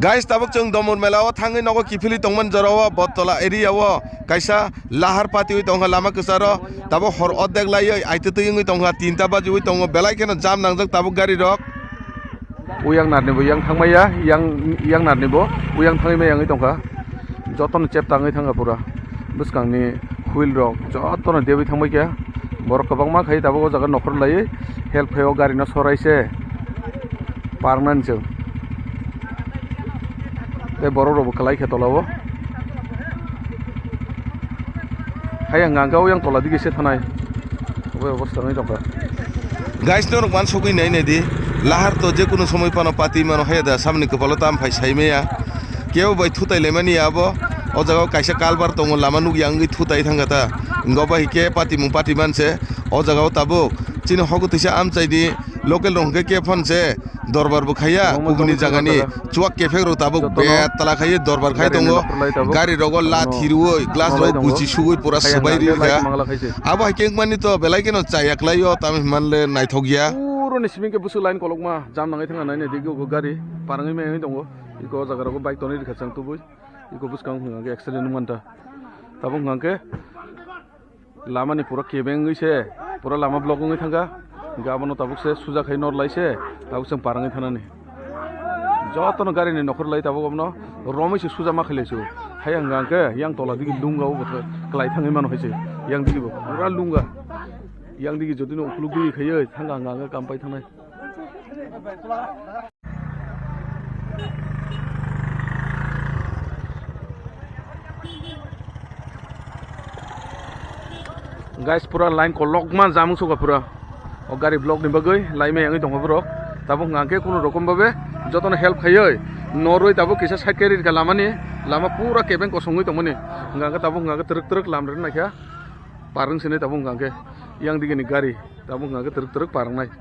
Guys, tabuk chung domur melawa thangi nogo kifili tongman jarawa botola area wo kaisa lahar pati ui tongha lama kesaro tabuk hor oddek lai aite tuyung ui tongha 3 baji ui tongo belai kena jam nangjak tabuk gari rok uyang narni bo yang thangmaya yang narni bo uyang thangi me yang ui tongha joton chep tangai thanga pura buskangni wheel rok joton debi thangmai kya borok kabangma khai tabuk o jaga nokor lai help khayo gari no soraise parnan chung borok rok kalai khetolawo hayang ngangkau yang tola digi se thanai obe obostha nai tongka guys no rok man sokui nai nei di lahar to je kuno somoy pano pati mano hayada samni kopalo tam phai saimeya keu bai thutai lemani abo o jaga kaisa kalbar tongo lama nuk yangi thutai thangata ngoba hike pati mung pati manse o jaga tabuk chini hogu tisa am chaidi local rongke ke phon se dorbar bu khaya kuguni jagani chuak kefe ro tabuk bet tala khaye dorbar khai tongo gari rogo la thiruoi glass ro guchi sugoi pura sabai ri kha abo hike mani to belai keno chayak layo tam manle naithogya puro ni siming ke busu line kolokma jam nangai thanga nai ne digo gari parangai me tongo iko jaga rogo bike toni ri khachang tubui iko buskang hanga ke accident manta tabung ngangke lama ni pura kebeng se pura lama block ngai thanga गाबनो Tabuk से सुजा खाइ नर लाइसे Tabuk जों पारंगै थानानै जतनो गारि नि नखर लाई Tabuk हमनो रमै से सुजा मा खैलेसु हाय आं गांके yang tola digi lungaw बथ क्लाइ थाङै मानो हैसे yang digi पुरा लुंगा yang digi जदिनो उखलुग दि खैयै थांगा गांगा कामपाइ थानाय गाइस पुरा लाइन को लकमा जामुं सोगा पुरा o gari block ni bagai lai me yangi tongo bro tabuk ngangke kuno rokom babe jotono help khayoi noroi tabuk kisa side carry ka lamani lama pura kebeng kosongoi tongmani ngangke tabuk ngangke truk lam ren naikha parang sini tabuk ngangke yang digini gari tabuk ngangke truk parang nai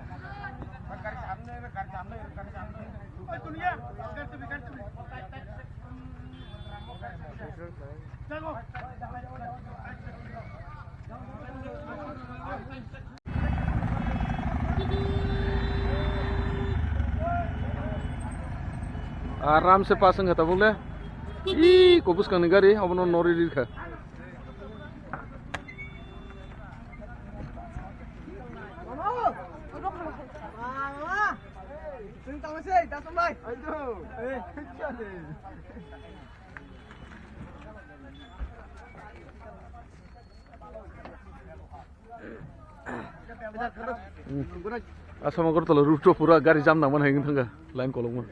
आराम से पास है तब बोले ई कोबुस का निगारी अब no Norrie लिखा asal mau kertas ruto pura garis jam naman hingin tangga lain kolong mah